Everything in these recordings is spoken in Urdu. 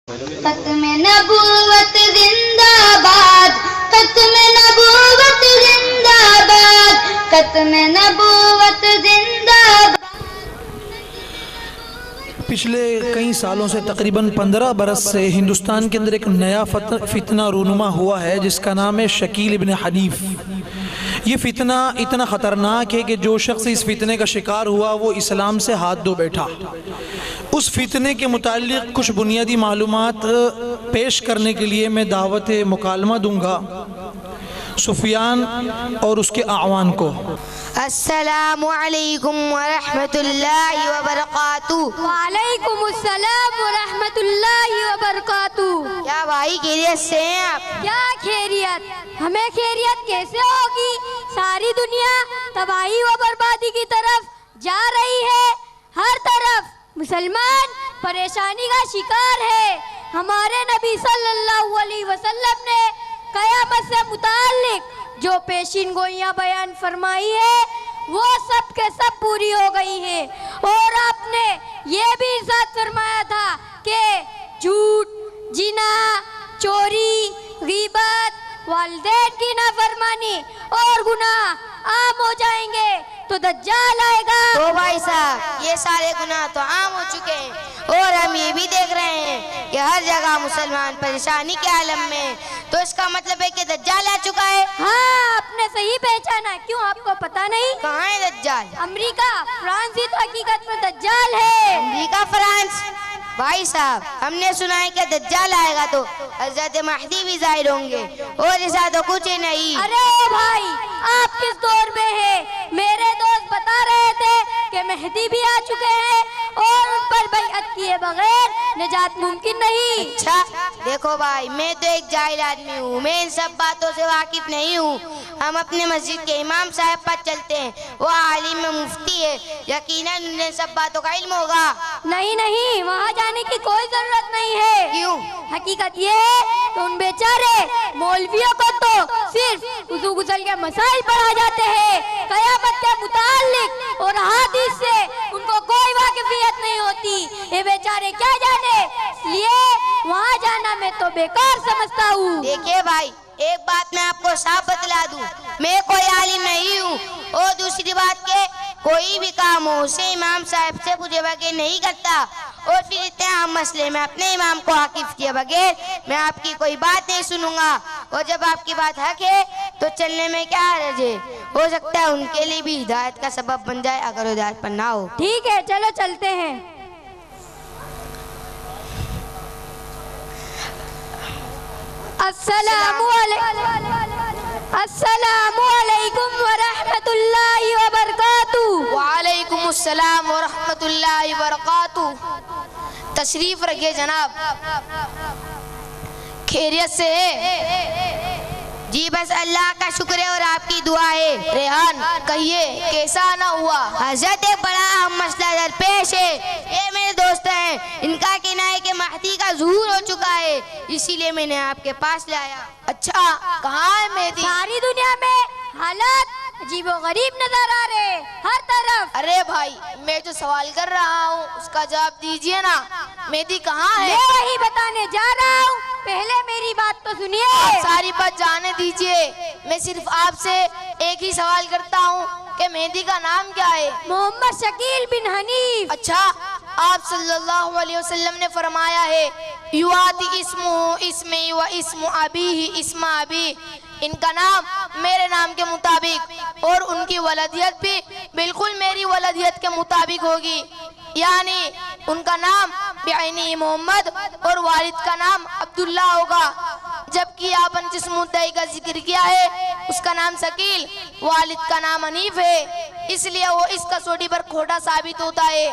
ختم نبوت زندہ باد، ختم نبوت زندہ باد، ختم نبوت زندہ باد۔ پچھلے کئی سالوں سے تقریباً 15 برس سے ہندوستان کے اندر ایک نیا فتنہ رونما ہوا ہے جس کا نام ہے شکیل ابن حنیف۔ یہ فتنہ اتنا خطرناک ہے کہ جو شخص اس فتنے کا شکار ہوا وہ اسلام سے ہاتھ دھو بیٹھا۔ اس فتنے کے متعلق کچھ بنیادی معلومات پیش کرنے کے لیے میں دعوت مکالمہ دوں گا سفیان اور اس کے اعوان کو۔ السلام علیکم ورحمۃ اللہ وبرکاتہ۔ وعلیکم السلام ورحمۃ اللہ وبرکاتہ۔ کیا بھائی خیریت سے ہیں آپ؟ کیا خیریت؟ ہمیں خیریت کیسے ہوگی؟ ساری دنیا تباہی و بربادی کی طرف جا رہی ہے، ہر طرف مسلمان پریشانی کا شکار ہے۔ ہمارے نبی صلی اللہ علیہ وسلم نے قیامت سے متعلق جو پیشین گوئیاں بیان فرمائی ہے وہ سب کے سب پوری ہو گئی ہیں، اور آپ نے یہ بھی ارشاد فرمایا تھا کہ جھوٹ، زنا، چوری، غیبت، والدین کی نافرمانی اور گناہ عام ہو جائیں گے تو دجال آئے گا۔ تو بھائی صاحب یہ سارے گناہ تو عام ہو چکے ہیں، اور ہم یہ بھی دیکھ رہے ہیں کہ ہر جگہ مسلمان پریشانی کے عالم میں، تو اس کا مطلب ہے کہ دجال آ چکا ہے۔ ہاں آپ نے صحیح پہچانا۔ کیوں آپ کو پتا نہیں؟ کہاں ہے دجال؟ امریکہ، فرانس ہی تو حقیقت میں دجال ہے۔ امریکہ، فرانس؟ بھائی صاحب ہم نے سنا ہے کہ دجال آئے گا تو حضرت مہدی بھی ظاہر ہوں گے، اور ایسا تو کچھ نہیں۔ ارے بھائی آپ کس دور میں ہیں؟ میرے دوست بتا رہے تھے کہ مہدی بھی آ چکے ہیں اور ان پر بیعت کیے بغیر نجات ممکن نہیں۔ اچھا دیکھو بھائی، میں تو ایک جاہل آدمی ہوں، میں ان سب باتوں سے واقف نہیں ہوں۔ ہم اپنے مسجد کے امام صاحب پر چلتے ہیں، وہ عالم مفتی ہے، یقیناً انہیں سب باتوں کا علم ہوگا۔ نہیں نہیں، وہاں جانے کی کوئی ضرورت نہیں ہے۔ کیوں؟ حقیقت یہ ہے کہ ان بیچارے مولویوں کو تو صرف وضو غسل کے مسائل پڑھا جاتے ہیں، قیامت کے متعلق اور حدیث سے ان کو کوئی واقفیت نہیں ہوتی۔ یہ بیچارے کیا جانے، اس لیے وہاں جانا میں تو بیکار سمجھتا ہوں۔ دیکھیے بھائی ایک بات میں آپ کو صاف بتلا دوں، میں کوئی عالم نہیں ہوں، اور دوسری بات کہ کوئی بھی کام ہو اسے امام صاحب سے پوچھے بغیر نہیں کرتا، اور پھر اتنے عام مسئلے میں اپنے امام کو واقف کیے بغیر میں آپ کی کوئی بات نہیں سنوں گا، اور جب آپ کی بات حق ہے تو چلنے میں کیا حرج ہے؟ ہو سکتا ہے ان کے لیے بھی ہدایت کا سبب بن جائے اگر ہدایت پر نہ ہو۔ ٹھیک ہے چلو چلتے ہیں۔ السلام علیکم ورحمۃ اللہ وبرکاتہ۔ وعلیکم السلام ورحمۃ اللہ وبرکاتہ۔ تشریف رکھیے جناب، خیریت سے ہے؟ جی بس اللہ کا شکر ہے اور آپ کی دعا ہے۔ ریحان کہیے کیسا آنا ہوا؟ حضرت ایک بڑا اہم مسئلہ درپیش ہے، یہ میرے دوست ہیں، ان کا کہنا ہے کہ مہدی کا ظہور ہو چکا ہے، اسی لیے میں نے آپ کے پاس لایا۔ اچھا کہاں ہے مہدی؟ ساری دنیا میں حالات عجیب و غریب نظر آ رہے ہیں، ہر طرف۔ ارے بھائی میں جو سوال کر رہا ہوں اس کا جواب دیجئے نا، مہدی کہاں ہے؟ میں وہی بتانے جا رہا ہوں، پہلے میری بات تو سنیے۔ آپ ساری بات جانے دیجئے، میں صرف آپ سے ایک ہی سوال کرتا ہوں کہ مہدی کا نام کیا ہے؟ محمد شکیل بن حنیف۔ اچھا آپ صلی اللہ علیہ وسلم نے فرمایا ہے یواتی اسمہ اسمی و اسم ابیہ اسم ابی، ان کا نام میرے نام کے مطابق اور ان کی ولدیت بھی بالکل میری ولدیت کے مطابق ہوگی، یعنی ان کا نام بعینی محمد اور والد کا نام عبداللہ ہوگا، جبکہ آپ نے جس مدعی کا ذکر کیا ہے اس کا نام شکیل، والد کا نام حنیف ہے، اس لیے وہ اس کسوٹی پر کھوٹا ثابت ہوتا ہے۔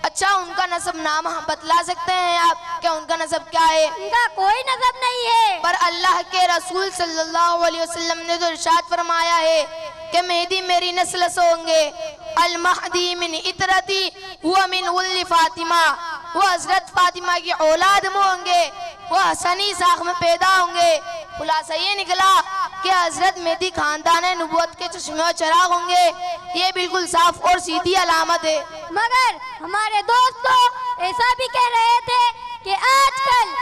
اچھا ان کا نسب نام بتلا سکتے ہیں آپ کہ ان کا نسب کیا ہے؟ ان کا کوئی نسب نہیں ہے، پر اللہ کے رسول صلی اللہ علیہ وسلم نے تو ارشاد فرمایا ہے کہ مہدی میری نسل سے ہوں گے، المہدی من اطرتی وہ من ول فاطمہ، وہ حضرت فاطمہ کی اولاد میں ہوں گے، وہ حسنی ساخ میں پیدا ہوں گے۔ خلاصہ یہ نکلا کہ حضرت مہدی خاندان نبوت کے چشمے و چراغ ہوں گے، یہ بالکل صاف اور سیدھی علامت ہے۔ مگر ہمارے دوستوں ایسا بھی کہہ رہے تھے کہ آج کل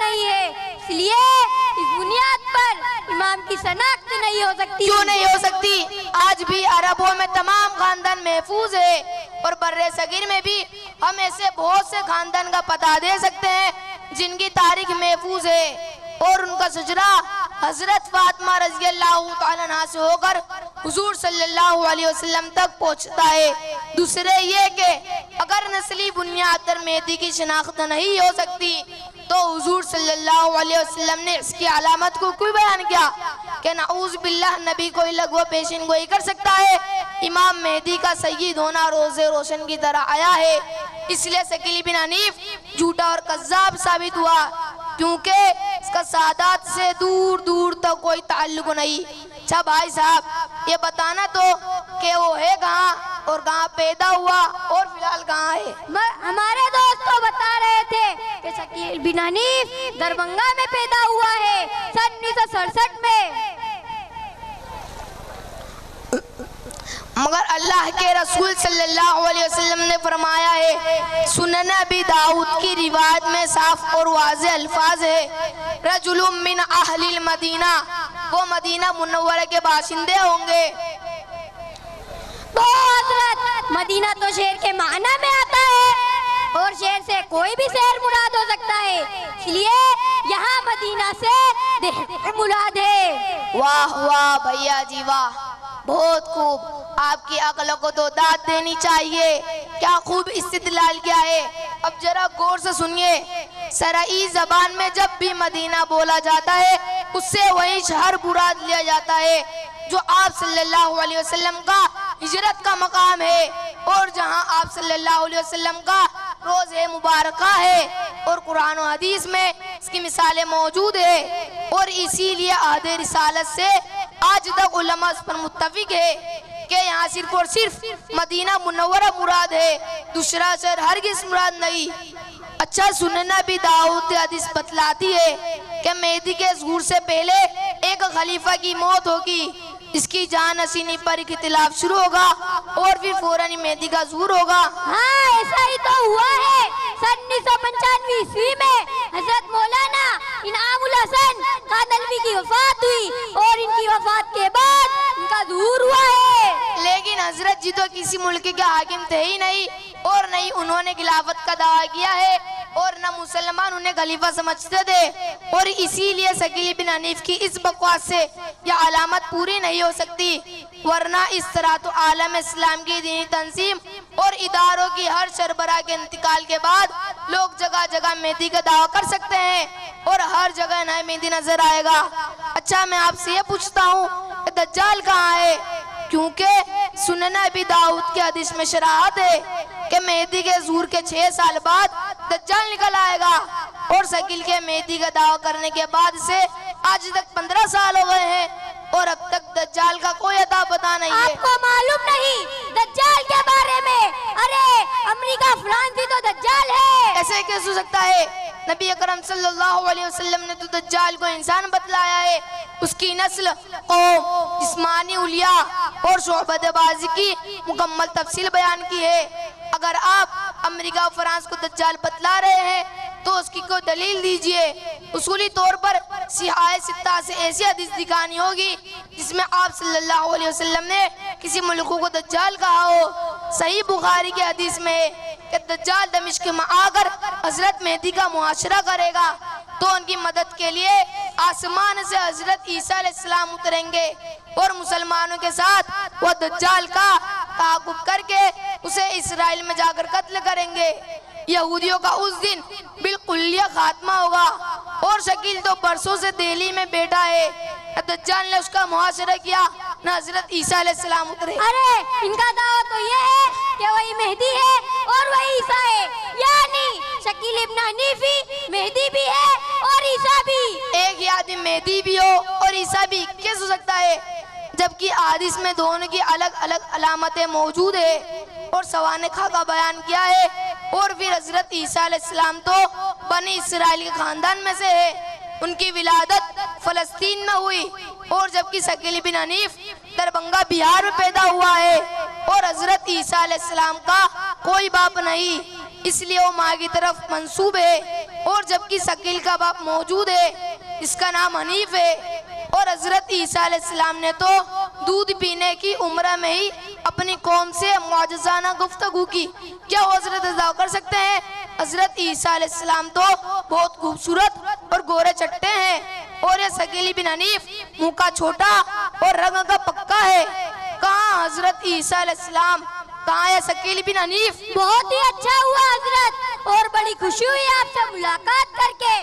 نہیں ہے، اس لیے اس بنیاد پر امام کی شناخت نہیں ہو سکتی۔ کیوں نہیں ہو سکتی؟ آج بھی عربوں میں تمام خاندان محفوظ ہے، اور بر صغیر میں بھی ہم ایسے بہت سے خاندان کا پتہ دے سکتے ہیں جن کی تاریخ محفوظ ہے، اور ان کا شجرہ حضرت فاطمہ رضی اللہ تعالیٰ عنہ سے ہو کر حضور صلی اللہ علیہ وسلم تک پہنچتا ہے۔ دوسرے یہ کہ اگر نسلی بنیاد پر مہدی کی شناخت نہیں ہو سکتی تو حضور صلی اللہ علیہ وسلم نے اس کی علامت کو کوئی بیان کیا کہ نعوذ باللہ نبی کوئی لغو پیشن گوئی کر سکتا ہے؟ امام مہدی کا سید ہونا روز روشن کی طرح آیا ہے، اس لیے ثقیل بن حنیف جھوٹا اور کذاب ثابت ہوا، کیونکہ اس کا سادات سے دور دور تک کوئی تعلق نہیں۔ اچھا بھائی صاحب، یہ بتانا تو کہ وہ ہے کہاں اور کہاں پیدا ہوا اور فی الحال کہاں ہے؟ ہمارے دوست تو بتا رہے تھے کہ ثقیل بن حنیف دربھنگہ میں پیدا ہوا ہے سن 1967 میں، مگر اللہ کے رسول صلی اللہ علیہ وسلم نے فرمایا ہے، سنن ابی داؤد کی روایت میں صاف اور واضح الفاظ ہے، رجل من اہل المدینہ، وہ مدینہ منورہ کے باشندے ہوں گے۔ تو حضرت مدینہ تو شہر کے معنی میں آتا ہے، اور شہر سے کوئی بھی شہر مراد ہو سکتا ہے، اس لیے یہاں مدینہ سے دیہات مراد ہے۔ واہ واہ بھیا جی واہ، بہت خوب، آپ کی عقل کو تو داد دینی چاہیے، کیا خوب استدلال کیا ہے۔ اب ذرا غور سے سنیے، سرعی زبان میں جب بھی مدینہ بولا جاتا ہے اس سے وہی شہر مراد لیا جاتا ہے جو آپ صلی اللہ علیہ وسلم کا ہجرت کا مقام ہے، اور جہاں آپ صلی اللہ علیہ وسلم کا روضہ مبارکہ ہے، اور قرآن و حدیث میں اس کی مثالیں موجود ہے، اور اسی لیے عہد رسالت سے آج تک علماء اس پر متفق ہے کہ یہاں صرف اور صرف مدینہ منورہ مراد ہے، دوسرا شہر ہرگز مراد نہیں۔ اچھا سنن ابی داؤد حدیث بتلاتی ہے کہ مہدی کے ظہور سے پہلے ایک خلیفہ کی موت ہوگی، اس کی جان نشینی پر اختلاف شروع ہوگا، اور پھر فوراً مہدی کا ظہور ہوگا۔ ہاں ایسا ہی تو ہوا ہے، سن 1995 عیسوی میں حضرت مولانا انعام الحسن کادلوی کی وفات ہوئی، اور ان کی وفات کے بعد ان کا ظہور ہوا ہے۔ لیکن حضرت جی تو کسی ملک کے حاکم تھے ہی نہیں، اور نہ ہی انہوں نے خلافت کا دعویٰ کیا ہے، اور نہ مسلمان انہیں خلیفہ سمجھتے تھے، اور اسی لیے ثقیل بن حنیف کی اس بکواس سے یہ علامت پوری نہیں ہو سکتی، ورنہ اس طرح تو عالم اسلام کی دینی تنظیم اور اداروں کی ہر سربراہ کے انتقال کے بعد لوگ جگہ جگہ مہدی کا دعویٰ کر سکتے ہیں، اور ہر جگہ نئے مہدی نظر آئے گا۔ اچھا میں آپ سے یہ پوچھتا ہوں کہ دجال کہاں ہے؟ کیونکہ سنن ابی داؤد کے حدیث میں شراحت ہے کہ مہدی کے ظہور کے 6 سال بعد دجال نکل آئے گا، اور ثقیل کے مہدی کا دعویٰ کرنے کے بعد سے آج تک 15 سال ہو گئے ہیں، اور اب تک دجال کا کوئی اتا پتہ نہیں ہے۔ آپ کو معلوم نہیں دجال کے بارے میں؟ ارے امریکہ فرانس بھی تو دجال ہے۔ ایسے کیسے ہو سکتا ہے؟ نبی اکرم صلی اللہ علیہ وسلم نے تو دجال کو انسان بتلایا ہے، اس کی نسل، قوم، جسمانی حلیہ اور شعبت بازی کی مکمل تفصیل بیان کی ہے۔ اگر آپ امریکہ و فرانس کو دجال بتلا رہے ہیں تو اس کی کوئی دلیل دیجئے۔ اصولی طور پر صحاح ستہ سے ایسی حدیث دکھانی ہوگی جس میں آپ صلی اللہ علیہ وسلم نے کسی ملک کو دجال کہا ہو۔ صحیح بخاری کے حدیث میں ہے کہ دجال دمشق میں آ کر حضرت مہدی کا معاشرہ کرے گا، تو ان کی مدد کے لیے آسمان سے حضرت عیسیٰ علیہ السلام اتریں گے، اور مسلمانوں کے ساتھ وہ دجال کا تعاقب کر کے اسے اسرائیل میں جا کر قتل کریں گے۔ یہودیوں کا اس دن بالکلیہ خاتمہ ہوگا، اور شکیل تو برسوں سے دہلی میں بیٹھا ہے، نہ دجال نے اس کا محاصرہ کیا نہ حضرت عیسیٰ علیہ السلام اترے۔ ارے ان کا دعویٰ تو یہ ہے کہ وہی مہدی ہے اور وہی عیسیٰ ہے، یعنی ثقیل ابن حنیف مہدی بھی ہے اور عیسیٰ بھی۔ ایک ہی آدمی مہدی بھی ہو اور عیسیٰ بھی کیسے ہو سکتا ہے؟ جبکہ حدیث میں دونوں کی الگ الگ علامتیں موجود ہیں، اور سوانحہ کا بیان کیا ہے، اور پھر حضرت عیسیٰ علیہ السلام تو بنی اسرائیل کے خاندان میں سے ہے، ان کی ولادت فلسطین میں ہوئی، اور جبکہ ثقیل بن حنیف دربھنگہ بہار میں پیدا ہوا ہے، اور حضرت عیسیٰ علیہ السلام کا کوئی باپ نہیں۔ اس لیے وہ ماں کی طرف منسوب ہے، اور جبکہ ثقیل کا باپ موجود ہے اس کا نام حنیف ہے۔ اور حضرت عیسیٰ علیہ السلام نے تو دودھ پینے کی عمر میں ہی اپنی قوم سے معجزانہ گفتگو کی، کیا وہ حضرت ادا کر سکتے ہیں؟ حضرت عیسیٰ علیہ السلام تو بہت خوبصورت اور گورے چٹے ہیں، اور یہ ثقیل بن حنیف منہ کا چھوٹا اور رنگ کا پکا ہے۔ کہاں حضرت عیسیٰ علیہ السلام، کہاں ہے ثقیل بن حنیف؟ بہت ہی اچھا ہوا حضرت، اور بڑی خوشی ہوئی آپ سے ملاقات کر کے۔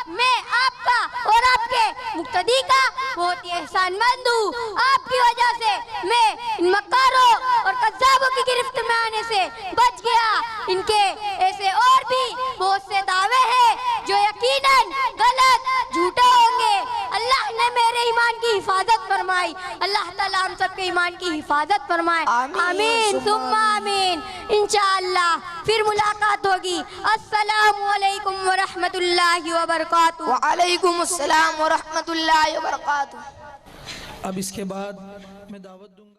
میں آپ کا اور آپ کے مقتدی کا بہت ہی احسان مند ہوں۔ آپ کی وجہ سے میں ان مکاروں اور قذابوں کی گرفت میں آنے سے بچ گیا۔ ان کے ایسے اور بھی بہت سے دعوے ہیں جو یقیناً غلط جھوٹے ہوں گے۔ اللہ نے میرے ایمان کی حفاظت فرمائی، اللہ تعالیٰ ہم سب کے ایمان کی حفاظت فرمائے، آمین ثم آمین۔ انشاءاللہ پھر ملاقات ہوگی۔ السلام علیکم ورحمۃ اللہ وبرکاتہ۔ وعلیکم السلام ورحمۃ اللہ وبرکاتہ۔ اب اس کے بعد میں دعوت دوں گا